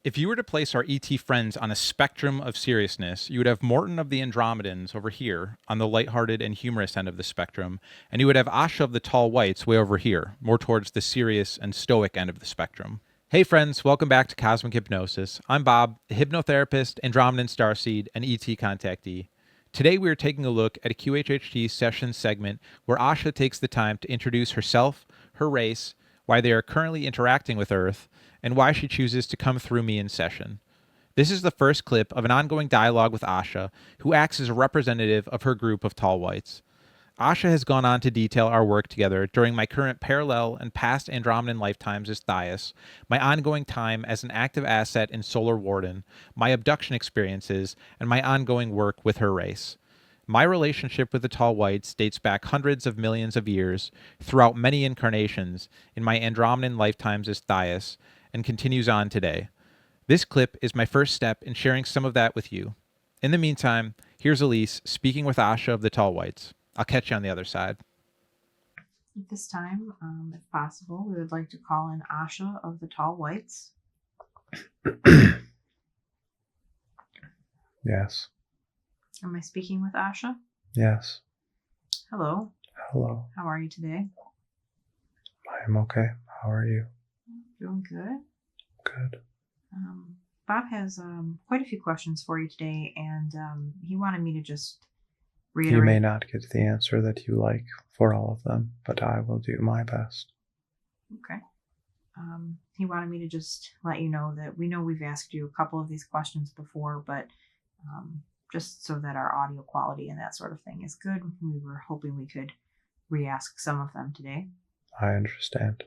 If you were to place our ET friends on a spectrum of seriousness, you would have Morton of the Andromedans over here on the lighthearted and humorous end of the spectrum, and you would have Asha of the Tall Whites way over here, more towards the serious and stoic end of the spectrum. Hey friends, welcome back to Cosmic Hypnosis. I'm Bob, a hypnotherapist, Andromedan starseed, and ET contactee. Today we are taking a look at a QHHT session segment where Asha takes the time to introduce herself, her race, why they are currently interacting with Earth, and why she chooses to come through me in session. This is the first clip of an ongoing dialogue with Asha, who acts as a representative of her group of tall whites. Asha has gone on to detail our work together during my current parallel and past Andromedan lifetimes as Thias, my ongoing time as an active asset in Solar Warden, my abduction experiences, and my ongoing work with her race. My relationship with the Tall Whites dates back hundreds of millions of years, throughout many incarnations, in my Andromedan lifetimes as Thias, and continues on today. This clip is my first step in sharing some of that with you. In the meantime, here's Alysse speaking with Asha of the Tall Whites. I'll catch you on the other side. At this time, if possible, we would like to call in Asha of the Tall Whites. Yes. Am I speaking with Asha? Yes. Hello. Hello. How are you today? I am okay. How are you? Doing good. Good. Bob has quite a few questions for you today, and he wanted me to just reiterate. You may not get the answer that you like for all of them, but I will do my best. Okay. He wanted me to just let you know that we know we've asked you a couple of these questions before, but just so that our audio quality and that sort of thing is good, we were hoping we could re-ask some of them today. I understand.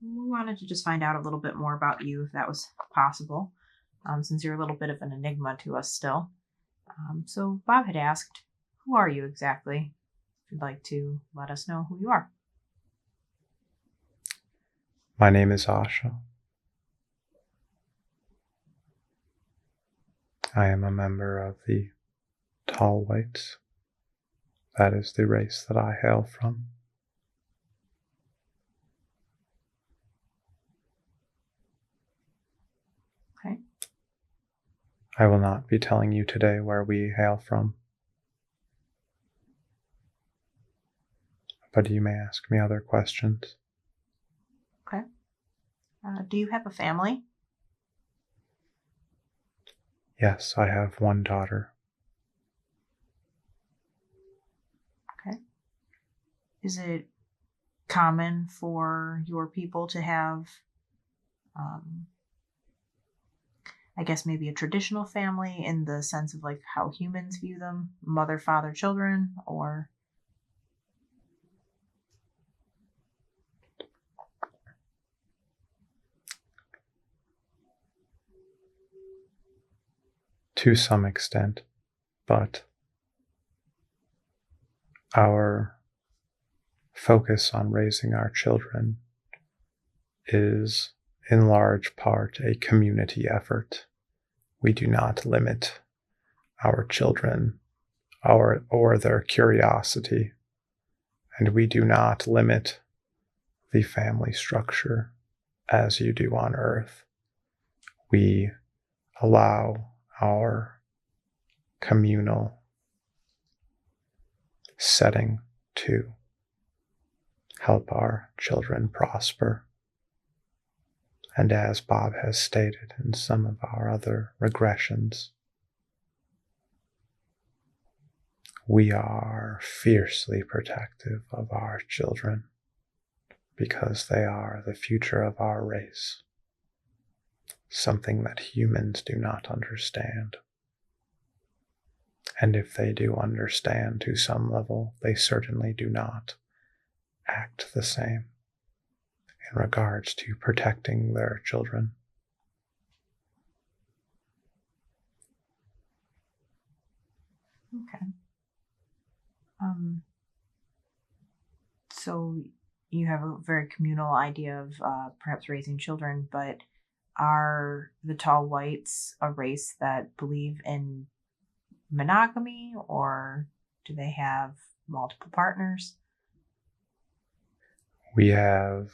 We wanted to just find out a little bit more about you, if that was possible, since you're a little bit of an enigma to us still. So Bob had asked, who are you exactly? If you'd like to let us know who you are. My name is Asha. I am a member of the Tall Whites. That is the race that I hail from. Okay. I will not be telling you today where we hail from, but you may ask me other questions. Okay. Do you have a family? Yes, I have one daughter. Okay. Is it common for your people to have, I guess maybe a traditional family in the sense of like how humans view them, mother, father, children, or? To some extent, but our focus on raising our children is in large part a community effort. We do not limit our children or their curiosity, and we do not limit the family structure as you do on Earth. We allow our communal setting to help our children prosper. And as Bob has stated in some of our other regressions, we are fiercely protective of our children because they are the future of our race, something that humans do not understand. And if they do understand to some level, they certainly do not act the same in regards to protecting their children. Okay. So you have a very communal idea of perhaps raising children, but are the Tall Whites a race that believe in monogamy, or do they have multiple partners? We have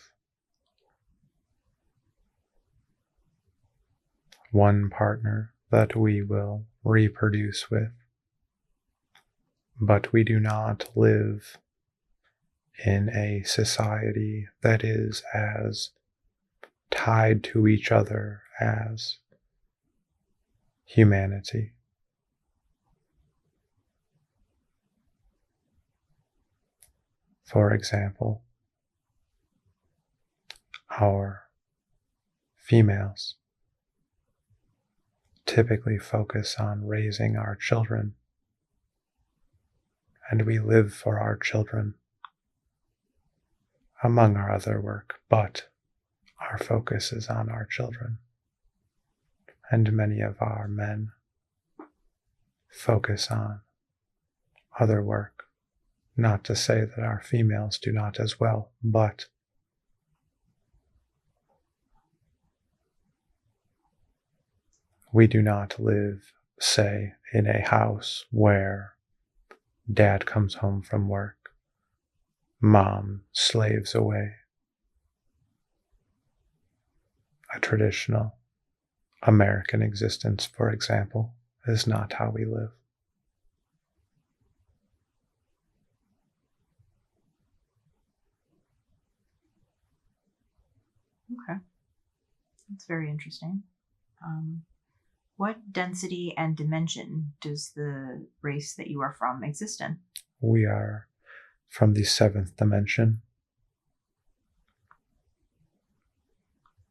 one partner that we will reproduce with, but we do not live in a society that is as tied to each other as humanity. For example, our females typically focus on raising our children, and we live for our children, among our other work, but our focus is on our children. And many of our men focus on other work. Not to say that our females do not as well, but we do not live, say, in a house where dad comes home from work, mom slaves away. A traditional American existence, for example, is not how we live. Okay. That's very interesting. What density and dimension does the race that you are from exist in? We are from the 7th dimension.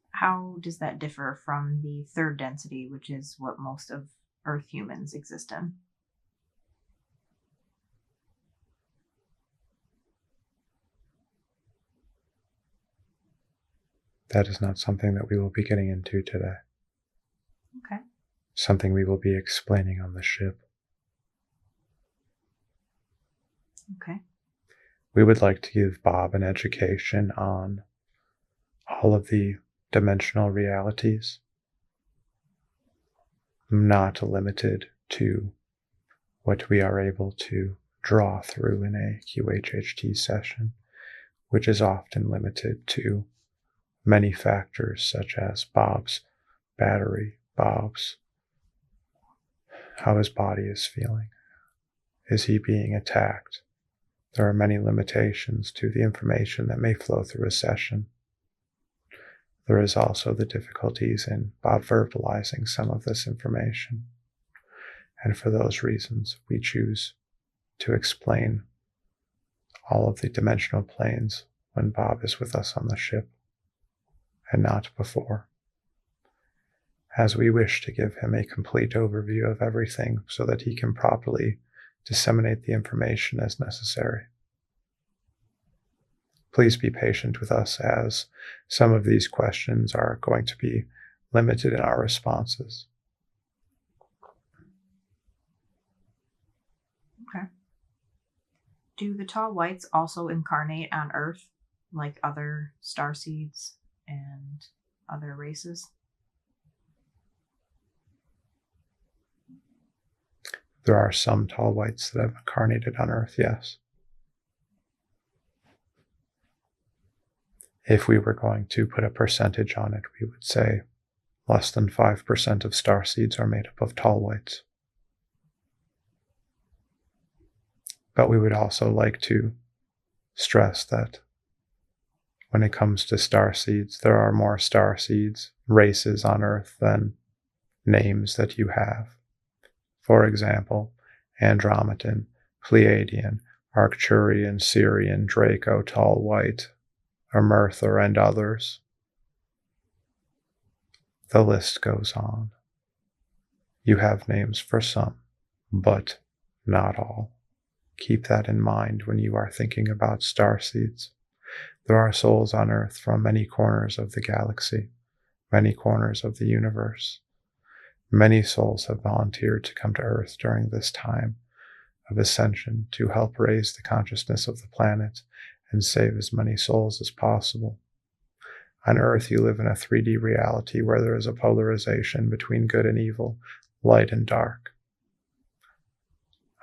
How does that differ from the 3rd density, which is what most of Earth humans exist in? That is not something that we will be getting into today. Okay. Something we will be explaining on the ship. Okay. We would like to give Bob an education on all of the dimensional realities, not limited to what we are able to draw through in a QHHT session, which is often limited to many factors such as Bob's battery, how his body is feeling. Is he being attacked? There are many limitations to the information that may flow through a session. There is also the difficulties in Bob verbalizing some of this information. And for those reasons, we choose to explain all of the dimensional planes when Bob is with us on the ship, and not before, as we wish to give him a complete overview of everything so that he can properly disseminate the information as necessary. Please be patient with us, as some of these questions are going to be limited in our responses. Okay. Do the tall whites also incarnate on Earth like other starseeds and other races? There are some tall whites that have incarnated on Earth, yes. If we were going to put a percentage on it, we would say less than 5% of starseeds are made up of tall whites. But we would also like to stress that when it comes to starseeds, there are more starseeds, races on Earth than names that you have. For example, Andromedan, Pleiadian, Arcturian, Syrian, Draco, Tall White, Emerther, and others. The list goes on. You have names for some, but not all. Keep that in mind when you are thinking about starseeds. There are souls on Earth from many corners of the galaxy, many corners of the universe. Many souls have volunteered to come to Earth during this time of ascension to help raise the consciousness of the planet and save as many souls as possible. On Earth, you live in a 3D reality where there is a polarization between good and evil, light and dark.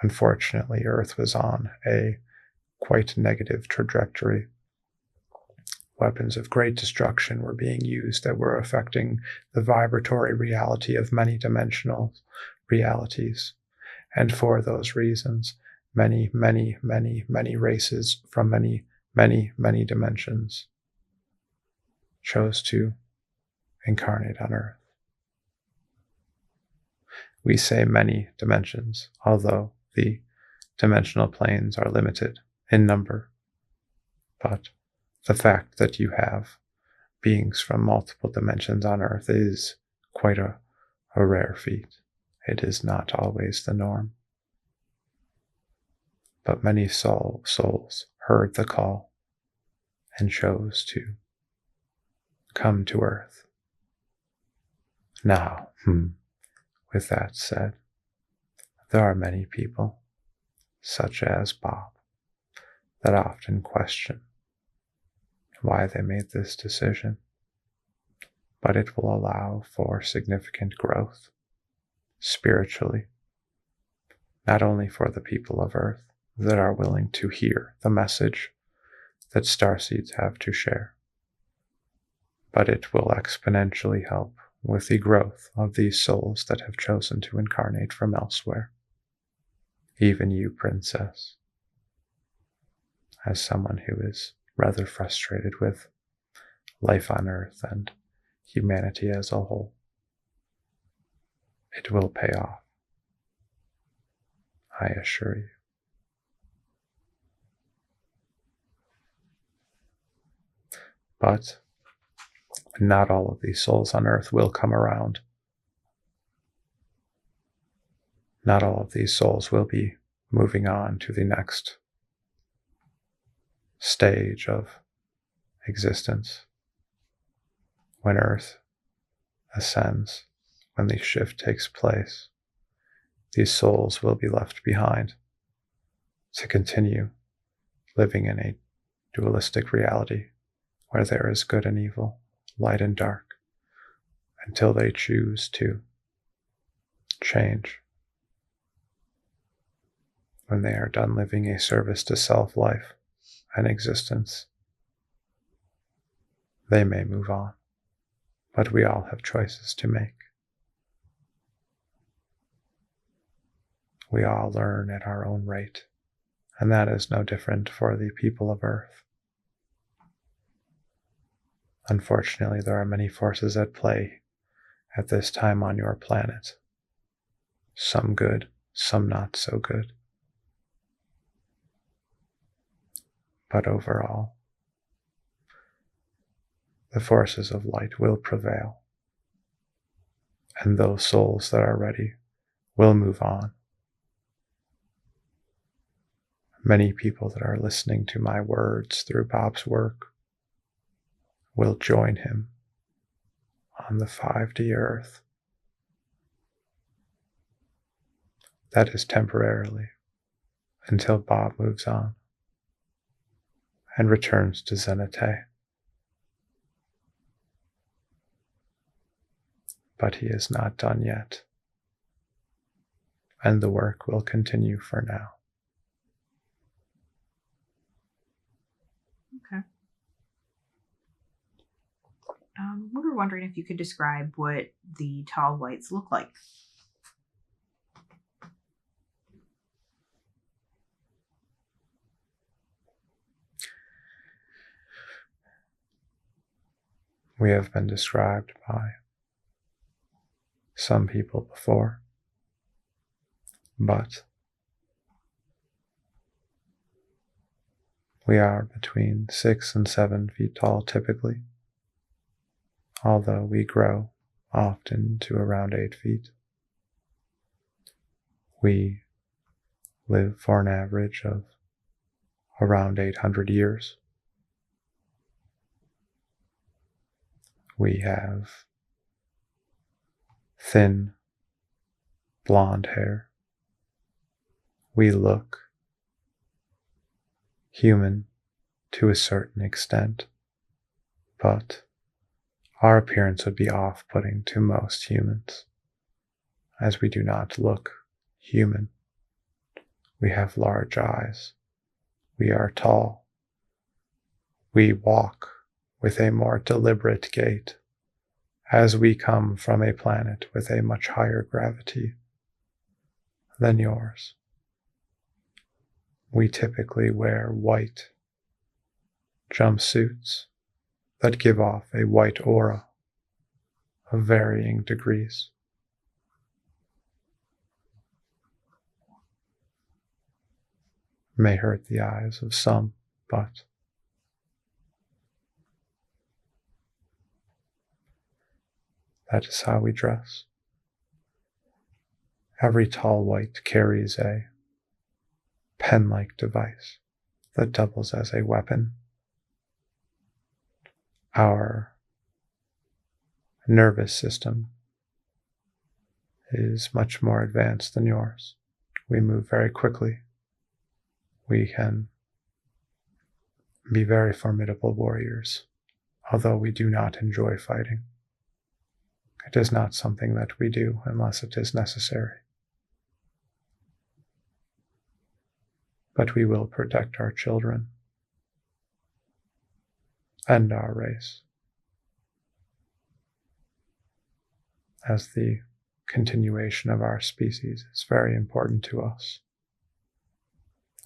Unfortunately, Earth was on a quite negative trajectory weapons of great destruction were being used that were affecting the vibratory reality of many dimensional realities. And for those reasons, many, many, many, many races from many, many, many dimensions chose to incarnate on Earth. We say many dimensions, although the dimensional planes are limited in number. But the fact that you have beings from multiple dimensions on Earth is quite a rare feat. It is not always the norm. But many souls heard the call and chose to come to Earth. Now, with that said, there are many people, such as Bob, that often question why they made this decision, but it will allow for significant growth spiritually, not only for the people of Earth that are willing to hear the message that starseeds have to share, but it will exponentially help with the growth of these souls that have chosen to incarnate from elsewhere. Even you, Princess, as someone who is rather frustrated with life on Earth and humanity as a whole, it will pay off, I assure you. But not all of these souls on Earth will come around. Not all of these souls will be moving on to the next stage of existence. When Earth ascends, when the shift takes place, these souls will be left behind to continue living in a dualistic reality where there is good and evil, light and dark, until they choose to change. When they are done living a service to self-life and existence, they may move on, but we all have choices to make. We all learn at our own rate, and that is no different for the people of Earth. Unfortunately, there are many forces at play at this time on your planet. Some good, some not so good. But overall, the forces of light will prevail, and those souls that are ready will move on. Many people that are listening to my words through Bob's work will join him on the 5D Earth. That is temporarily, until Bob moves on and returns to Zenate. But he is not done yet, and the work will continue for now. Okay. We were wondering if you could describe what the tall whites look like. We have been described by some people before, but we are between 6 and 7 feet tall typically, although we grow often to around 8 feet. We live for an average of around 800 years. We have thin, blonde hair. We look human to a certain extent, but our appearance would be off-putting to most humans, as we do not look human. We have large eyes. We are tall. We walk with a more deliberate gait, as we come from a planet with a much higher gravity than yours. We typically wear white jumpsuits that give off a white aura of varying degrees. May hurt the eyes of some, but that is how we dress. Every tall white carries a pen-like device that doubles as a weapon. Our nervous system is much more advanced than yours. We move very quickly. We can be very formidable warriors, although we do not enjoy fighting. It is not something that we do unless it is necessary. But we will protect our children and our race as the continuation of our species is very important to us.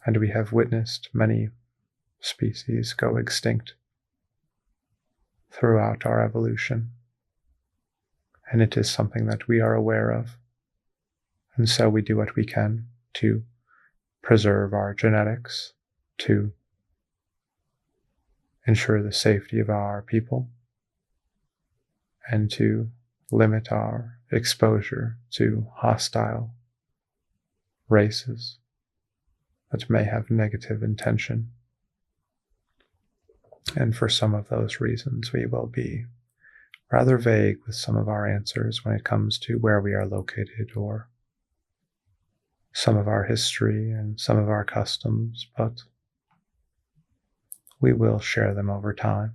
And we have witnessed many species go extinct throughout our evolution. And it is something that we are aware of. And so we do what we can to preserve our genetics, to ensure the safety of our people, and to limit our exposure to hostile races that may have negative intention. And for some of those reasons, we will be rather vague with some of our answers when it comes to where we are located or some of our history and some of our customs, but we will share them over time.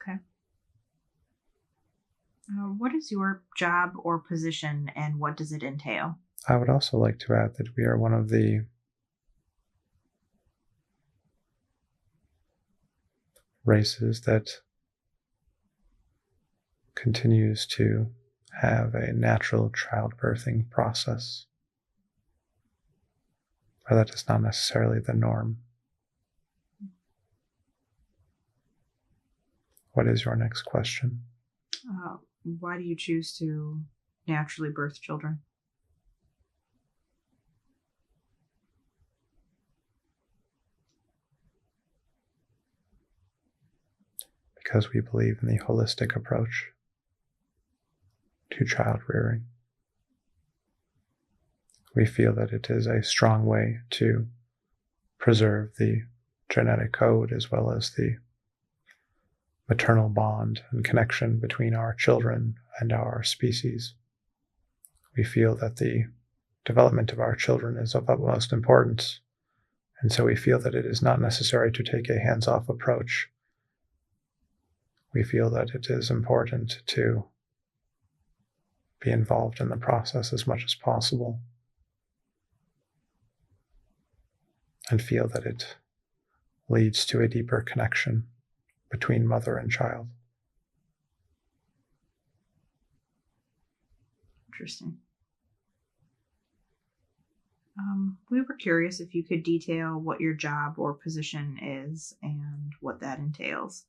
Okay. What is your job or position, and what does it entail? I would also like to add that we are one of the races that continues to have a natural childbirthing process. But that is not necessarily the norm. What is your next question? Why do you choose to naturally birth children? Because we believe in the holistic approach to child rearing. We feel that it is a strong way to preserve the genetic code as well as the maternal bond and connection between our children and our species. We feel that the development of our children is of utmost importance, and so we feel that it is not necessary to take a hands-off approach. We feel that it is important to be involved in the process as much as possible and feel that it leads to a deeper connection between mother and child. Interesting. We were curious if you could detail what your job or position is and what that entails.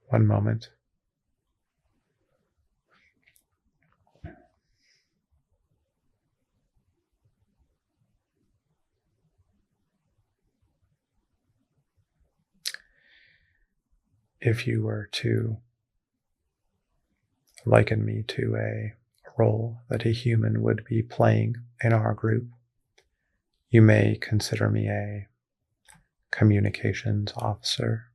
One moment. If you were to liken me to a role that a human would be playing in our group, you may consider me a communications officer.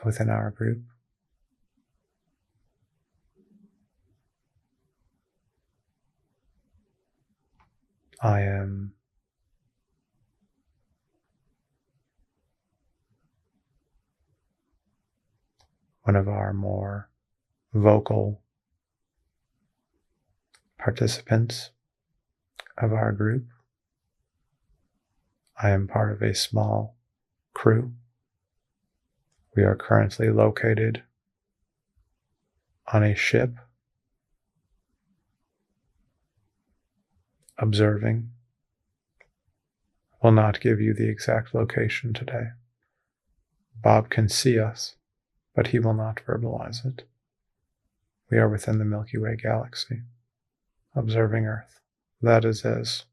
Within our group. I am one of our more vocal participants of our group. I am part of a small crew. We are currently located on a ship, observing. Will not give you the exact location today. Bob can see us, but he will not verbalize it. We are within the Milky Way galaxy, observing Earth. That is as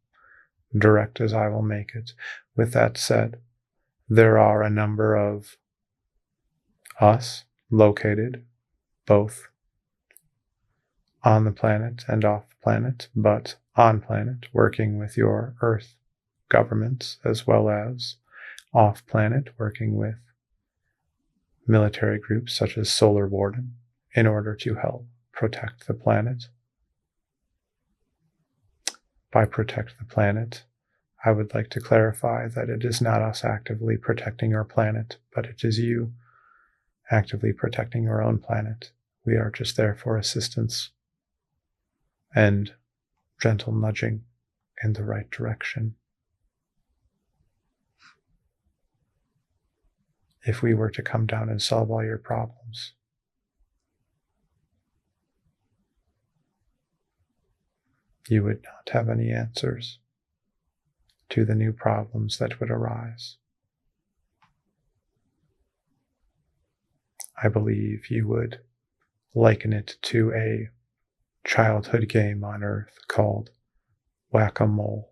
direct as I will make it. With that said, there are a number of us located both on the planet and off planet, but on planet, working with your Earth governments, as well as off planet, working with military groups such as Solar Warden, in order to help protect the planet. By protect the planet, I would like to clarify that it is not us actively protecting your planet, but it is you actively protecting your own planet. We are just there for assistance and gentle nudging in the right direction. If we were to come down and solve all your problems, you would not have any answers to the new problems that would arise. I believe you would liken it to a childhood game on Earth called Whack-a-Mole.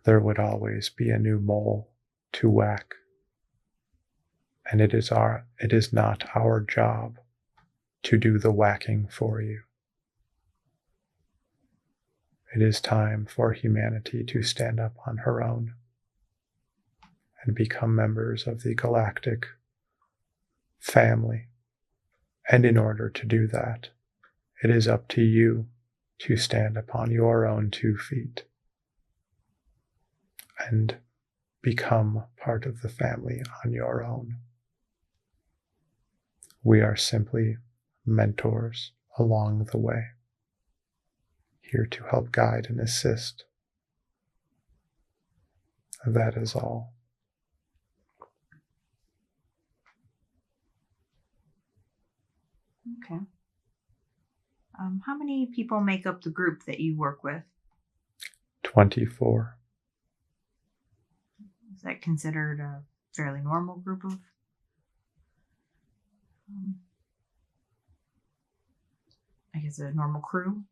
There would always be a new mole to whack, and it is not our job to do the whacking for you. It is time for humanity to stand up on her own and become members of the galactic family. And in order to do that, it is up to you to stand upon your own 2 feet and become part of the family on your own. We are simply mentors along the way, here to help guide and assist. That is all. Okay. How many people make up the group that you work with? 24. Is that considered a fairly normal group of? I guess a normal crew?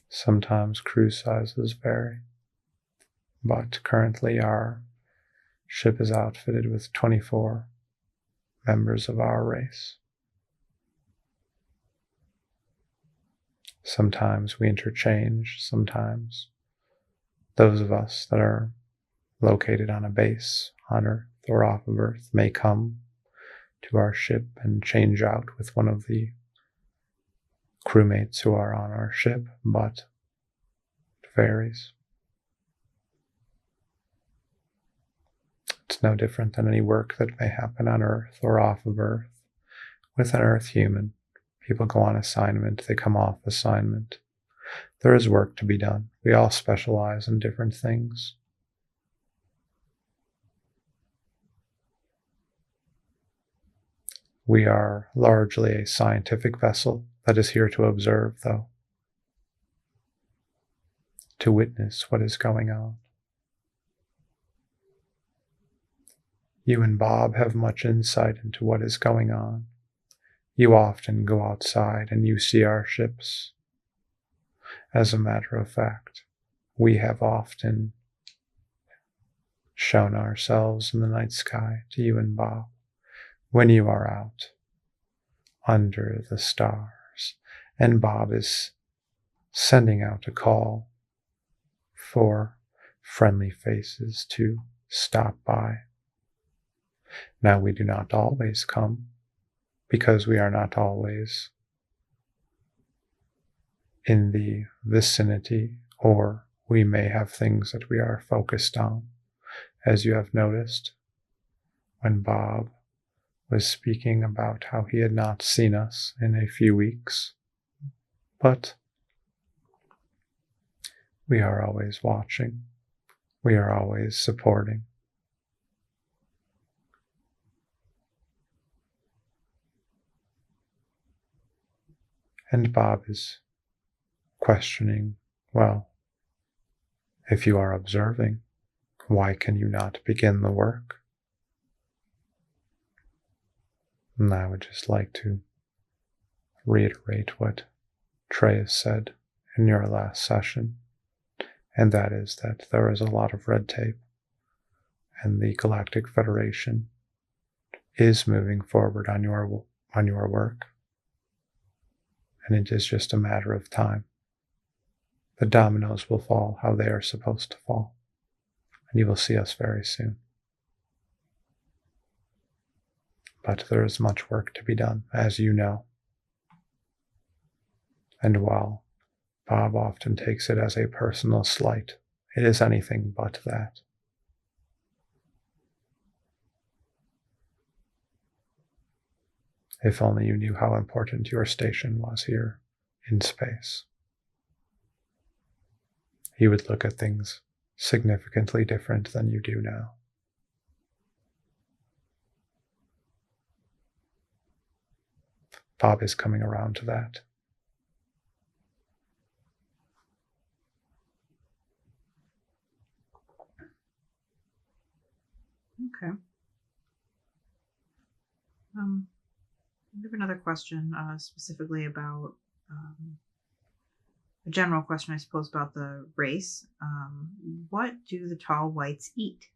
Sometimes crew sizes vary, but currently our ship is outfitted with 24 members of our race. Sometimes we interchange, sometimes those of us that are located on a base on Earth or off of Earth may come to our ship and change out with one of the crewmates who are on our ship, but it varies. It's no different than any work that may happen on Earth or off of Earth. With an Earth human, people go on assignment, they come off assignment. There is work to be done. We all specialize in different things. We are largely a scientific vessel that is here to observe, though, to witness what is going on. You and Bob have much insight into what is going on. You often go outside and you see our ships. As a matter of fact, we have often shown ourselves in the night sky to you and Bob when you are out under the stars, and Bob is sending out a call for friendly faces to stop by. Now, we do not always come, because we are not always in the vicinity, or we may have things that we are focused on. As you have noticed, when Bob was speaking about how he had not seen us in a few weeks, but we are always watching. We are always supporting. And Bob is questioning, well, if you are observing, why can you not begin the work? And I would just like to reiterate what Treyas said in your last session, and that is that there is a lot of red tape, and the Galactic Federation is moving forward on your work, and it is just a matter of time. The dominoes will fall how they are supposed to fall, and you will see us very soon. But there is much work to be done, as you know. And while Bob often takes it as a personal slight, it is anything but that. If only you knew how important your station was here in space. You would look at things significantly different than you do now. Bob is coming around to that. Okay. I have another question, specifically about a general question, I suppose, about the race. What do the tall whites eat?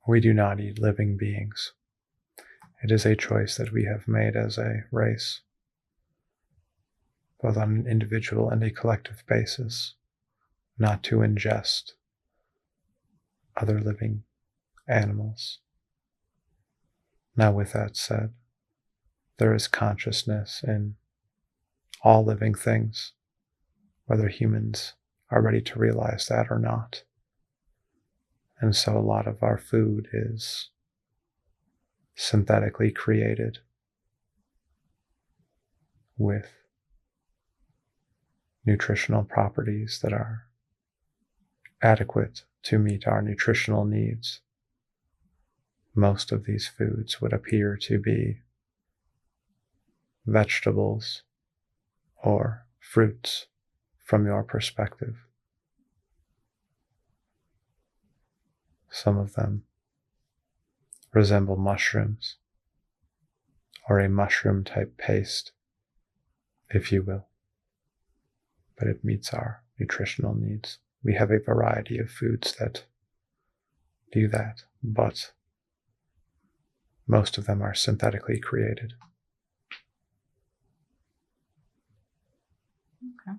We do not eat living beings. It is a choice that we have made as a race, both on an individual and a collective basis, not to ingest other living animals. Now, with that said, there is consciousness in all living things, whether humans are ready to realize that or not. And so a lot of our food is synthetically created with nutritional properties that are adequate to meet our nutritional needs. Most of these foods would appear to be vegetables or fruits from your perspective. Some of them resemble mushrooms, or a mushroom-type paste, if you will, but it meets our nutritional needs. We have a variety of foods that do that, but most of them are synthetically created. Okay.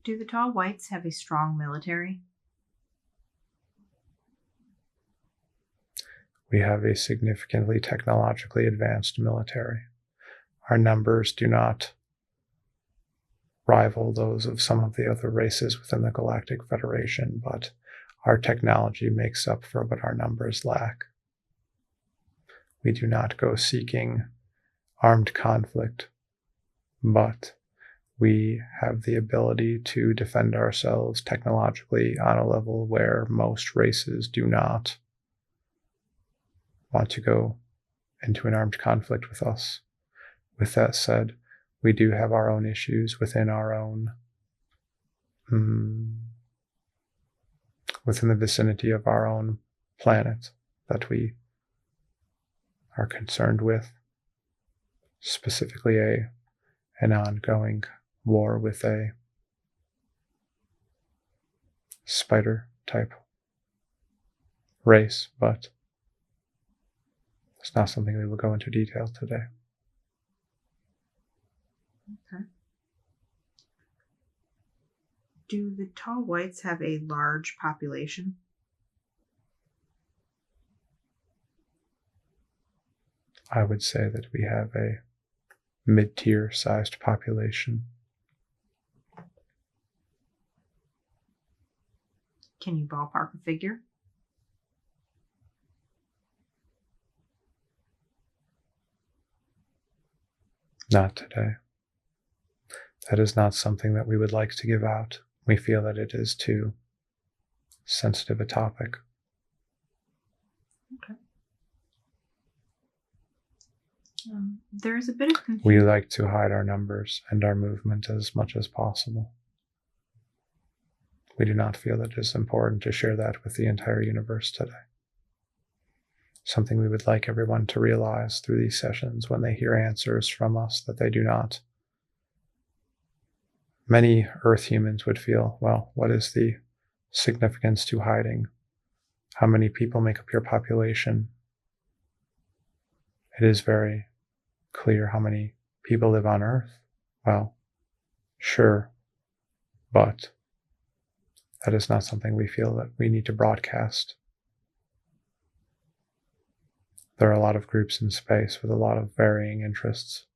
Do the tall whites have a strong military? We have a significantly technologically advanced military. Our numbers do not rival those of some of the other races within the Galactic Federation, but our technology makes up for what our numbers lack. We do not go seeking armed conflict, but we have the ability to defend ourselves technologically on a level where most races do not want to go into an armed conflict with us. With that said, we do have our own issues within our own, within the vicinity of our own planet that we are concerned with, specifically an ongoing war with a spider type race, but it's not something we will go into detail today. Okay. Do the tall whites have a large population? I would say that we have a mid-tier sized population. Can you ballpark a figure? Not today. That is not something that we would like to give out. We feel that it is too sensitive a topic. Okay. There is a bit of confusion. We like to hide our numbers and our movement as much as possible. We do not feel that it is important to share that with the entire universe today. Something we would like everyone to realize through these sessions when they hear answers from us that they do not. Many Earth humans would feel, well, what is the significance to hiding? How many people make up your population? It is very clear how many people live on Earth. Well, sure, but that is not something we feel that we need to broadcast. There are a lot of groups in space with a lot of varying interests.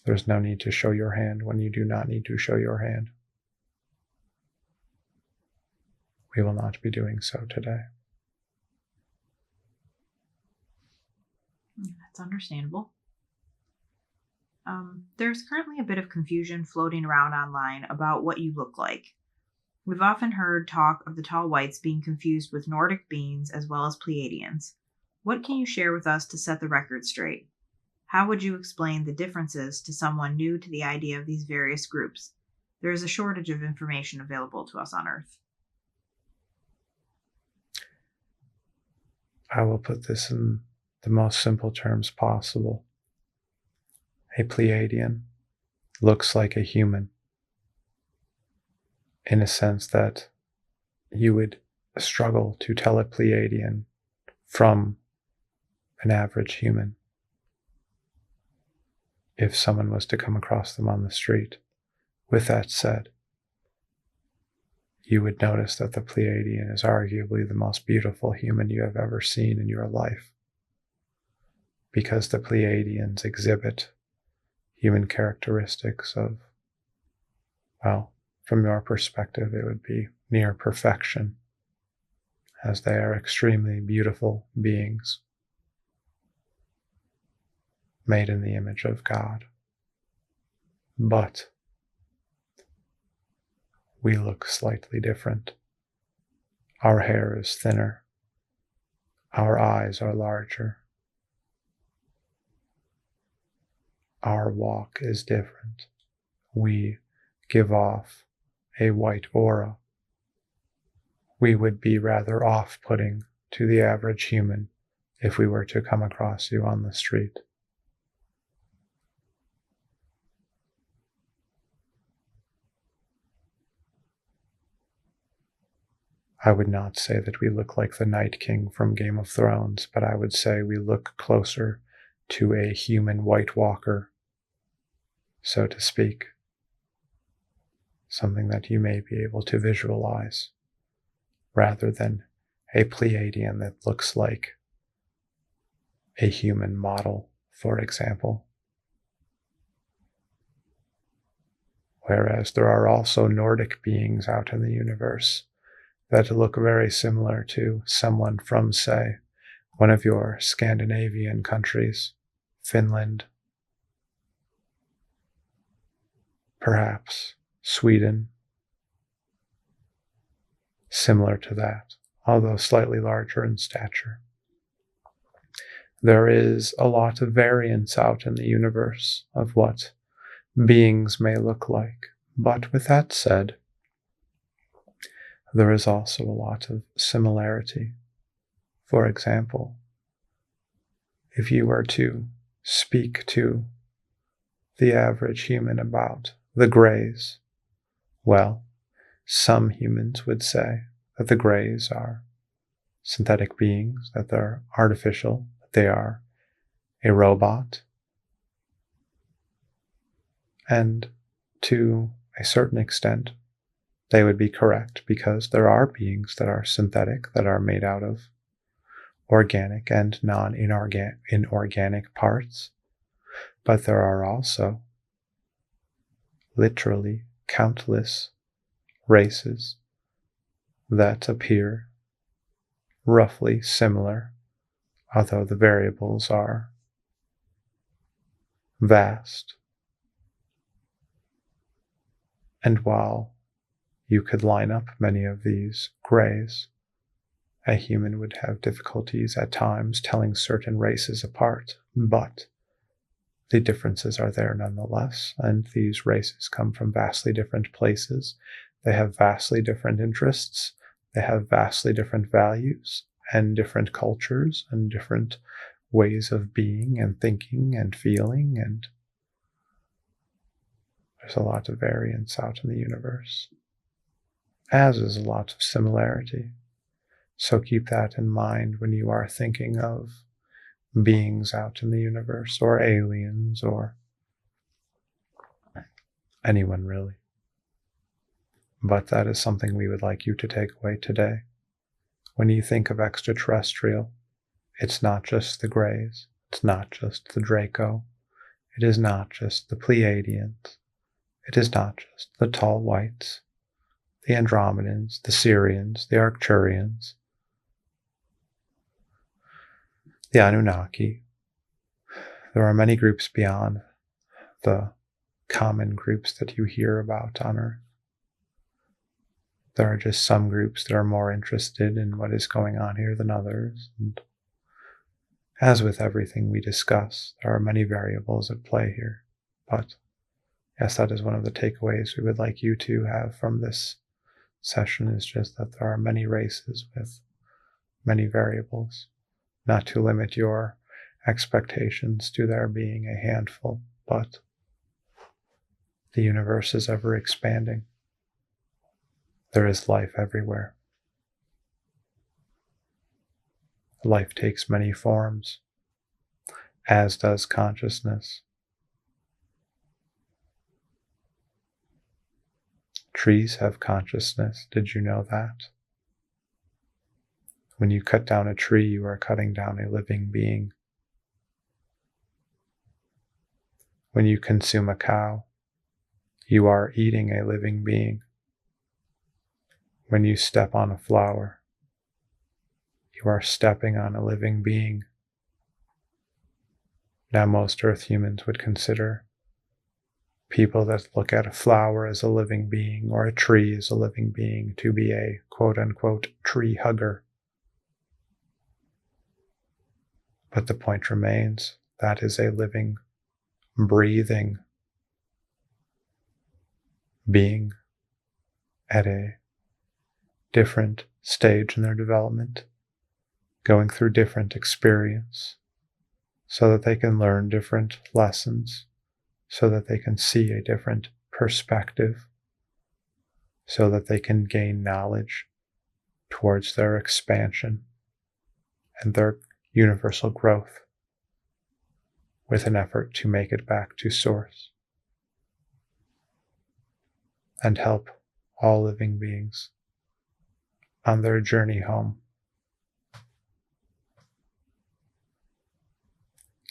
There's no need to show your hand when you do not need to show your hand. We will not be doing so today. That's understandable. There's currently a bit of confusion floating around online about what you look like. We've often heard talk of the tall whites being confused with Nordic beings as well as Pleiadians. What can you share with us to set the record straight? How would you explain the differences to someone new to the idea of these various groups? There is a shortage of information available to us on Earth. I will put this in the most simple terms possible. A Pleiadian looks like a human in a sense that you would struggle to tell a Pleiadian from an average human if someone was to come across them on the street. With that said, you would notice that the Pleiadian is arguably the most beautiful human you have ever seen in your life, because the Pleiadians exhibit human characteristics of, well, from your perspective, it would be near perfection, as they are extremely beautiful beings made in the image of God. But we look slightly different. Our hair is thinner. Our eyes are larger. Our walk is different. We give off a white aura. We would be rather off-putting to the average human if we were to come across you on the street. I would not say that we look like the Night King from Game of Thrones, but I would say we look closer to a human White Walker, so to speak. Something that you may be able to visualize, rather than a Pleiadian that looks like a human model, for example. Whereas there are also Nordic beings out in the universe that look very similar to someone from, say, one of your Scandinavian countries, Finland, perhaps Sweden, similar to that, although slightly larger in stature. There is a lot of variance out in the universe of what beings may look like, but with that said, there is also a lot of similarity. For example, if you were to speak to the average human about the Greys, well, some humans would say that the Greys are synthetic beings, that they're artificial, that they are a robot. And to a certain extent, they would be correct, because there are beings that are synthetic, that are made out of organic and non-inorganic parts. But there are also literally countless races that appear roughly similar, although the variables are vast. And while you could line up many of these grays, a human would have difficulties at times telling certain races apart, but the differences are there nonetheless, and these races come from vastly different places. They have vastly different interests, they have vastly different values, and different cultures, and different ways of being and thinking and feeling, and there's a lot of variance out in the universe, as is a lot of similarity. So keep that in mind when you are thinking of beings out in the universe, or aliens, or anyone really. But that is something we would like you to take away today. When you think of extraterrestrial, it's not just the Greys, it's not just the Draco, it is not just the Pleiadians, it is not just the Tall Whites, the Andromedans, the Syrians, the Arcturians, the Anunnaki. There are many groups beyond the common groups that you hear about on Earth. There are just some groups that are more interested in what is going on here than others, and as with everything we discuss, there are many variables at play here. But yes, that is one of the takeaways we would like you to have from this session, is just that there are many races with many variables, not to limit your expectations to there being a handful, but the universe is ever expanding. There is life everywhere. Life takes many forms, as does consciousness. Trees have consciousness. Did you know that? When you cut down a tree, you are cutting down a living being. When you consume a cow, you are eating a living being. When you step on a flower, you are stepping on a living being. Now, most Earth humans would consider people that look at a flower as a living being or a tree as a living being to be a quote-unquote tree hugger. But the point remains, that is a living, breathing being at a different stage in their development, going through different experience, so that they can learn different lessons, so that they can see a different perspective, so that they can gain knowledge towards their expansion and their universal growth, with an effort to make it back to source and help all living beings on their journey home.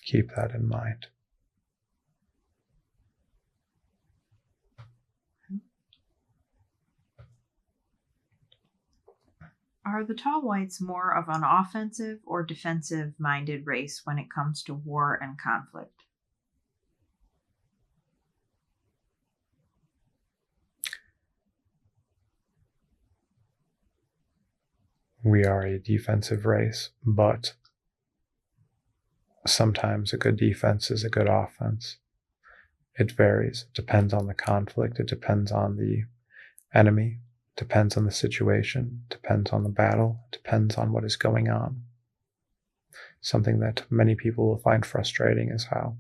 Keep that in mind. Are the Tall Whites more of an offensive or defensive-minded race when it comes to war and conflict? We are a defensive race, but sometimes a good defense is a good offense. It varies. It depends on the conflict. It depends on the enemy. It depends on the situation. It depends on the battle. It depends on what is going on. Something that many people will find frustrating is how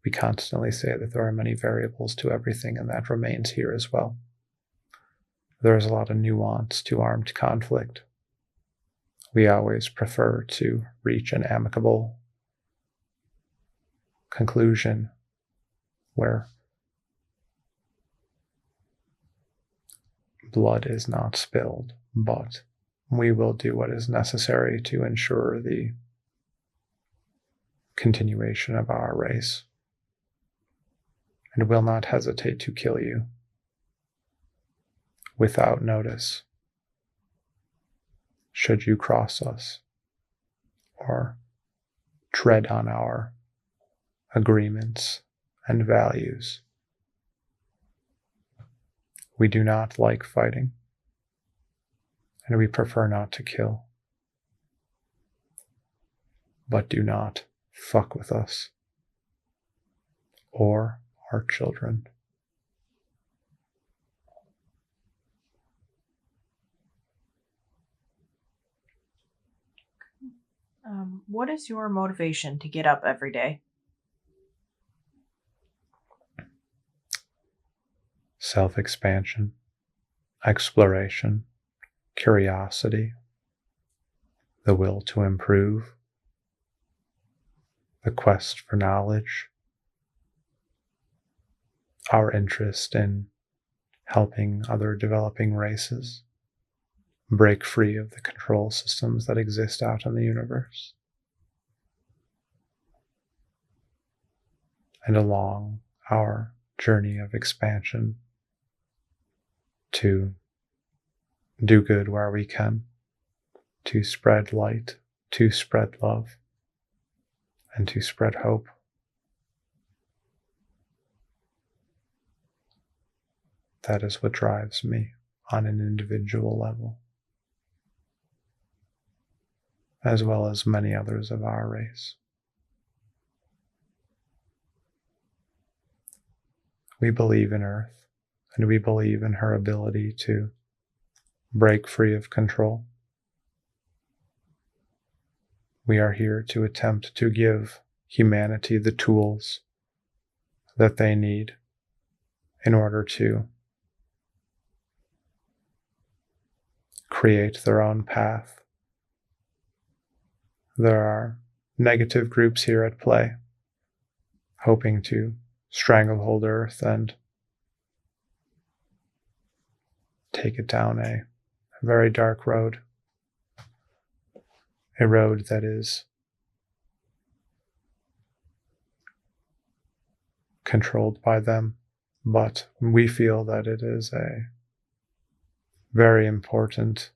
we constantly say that there are many variables to everything, and that remains here as well. There is a lot of nuance to armed conflict. We always prefer to reach an amicable conclusion where blood is not spilled, but we will do what is necessary to ensure the continuation of our race, and will not hesitate to kill you without notice. should you cross us or tread on our agreements and values. We do not like fighting, and we prefer not to kill. But do not fuck with us or our children. What is your motivation to get up every day? Self-expansion, exploration, curiosity, the will to improve, the quest for knowledge, our interest in helping other developing races break free of the control systems that exist out in the universe. And along our journey of expansion, to do good where we can, to spread light, to spread love, and to spread hope. That is what drives me on an individual level, as well as many others of our race. We believe in Earth, and we believe in her ability to break free of control. We are here to attempt to give humanity the tools that they need in order to create their own path. There are negative groups here at play, hoping to stranglehold Earth and take it down a very dark road, a road that is controlled by them, but we feel that it is a very important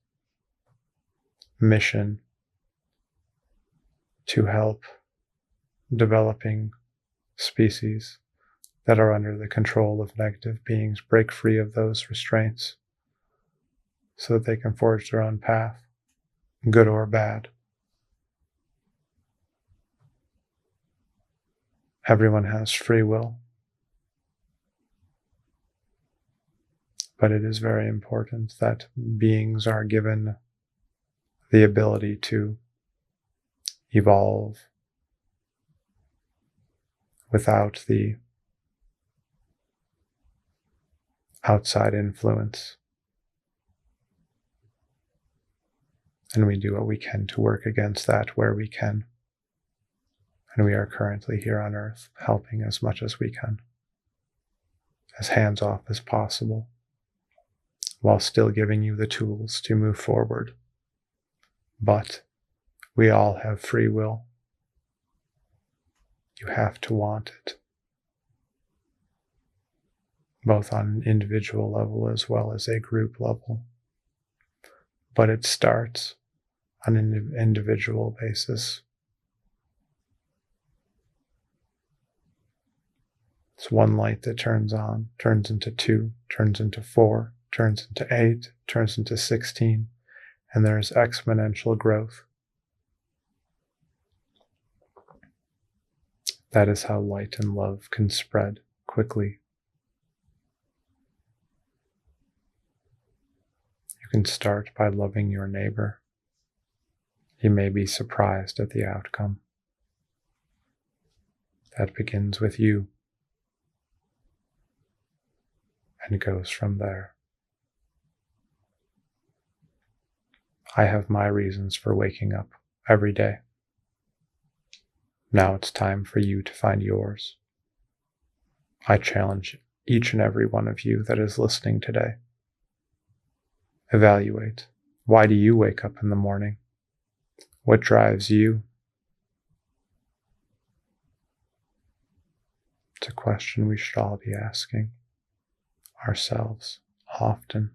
mission to help developing species that are under the control of negative beings break free of those restraints so that they can forge their own path, good or bad. Everyone has free will, but it is very important that beings are given the ability to evolve without the outside influence. And we do what we can to work against that where we can. And we are currently here on Earth helping as much as we can, as hands-off as possible, while still giving you the tools to move forward. But we all have free will. You have to want it, both on an individual level as well as a group level. But it starts on an individual basis. It's one light that turns on, turns into 2, turns into 4, turns into 8, turns into 16, and there's exponential growth. That is how light and love can spread quickly. You can start by loving your neighbor. You may be surprised at the outcome. That begins with you and goes from there. I have my reasons for waking up every day. Now it's time for you to find yours. I challenge each and every one of you that is listening today. Evaluate. Why do you wake up in the morning? What drives you? It's a question we should all be asking ourselves often.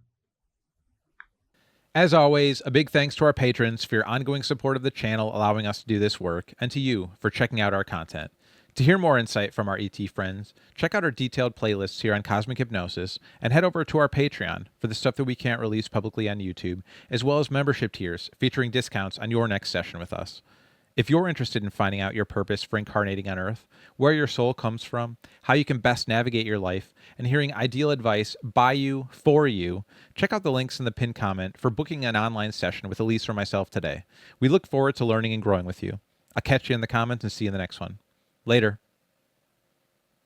As always, a big thanks to our patrons for your ongoing support of the channel, allowing us to do this work, and to you for checking out our content. To hear more insight from our ET friends, check out our detailed playlists here on Cosmic Hypnosis, and head over to our Patreon for the stuff that we can't release publicly on YouTube, as well as membership tiers featuring discounts on your next session with us. If you're interested in finding out your purpose for incarnating on Earth, where your soul comes from, how you can best navigate your life, and hearing ideal advice by you, for you, check out the links in the pinned comment for booking an online session with Alysse or myself today. We look forward to learning and growing with you. I'll catch you in the comments and see you in the next one. Later.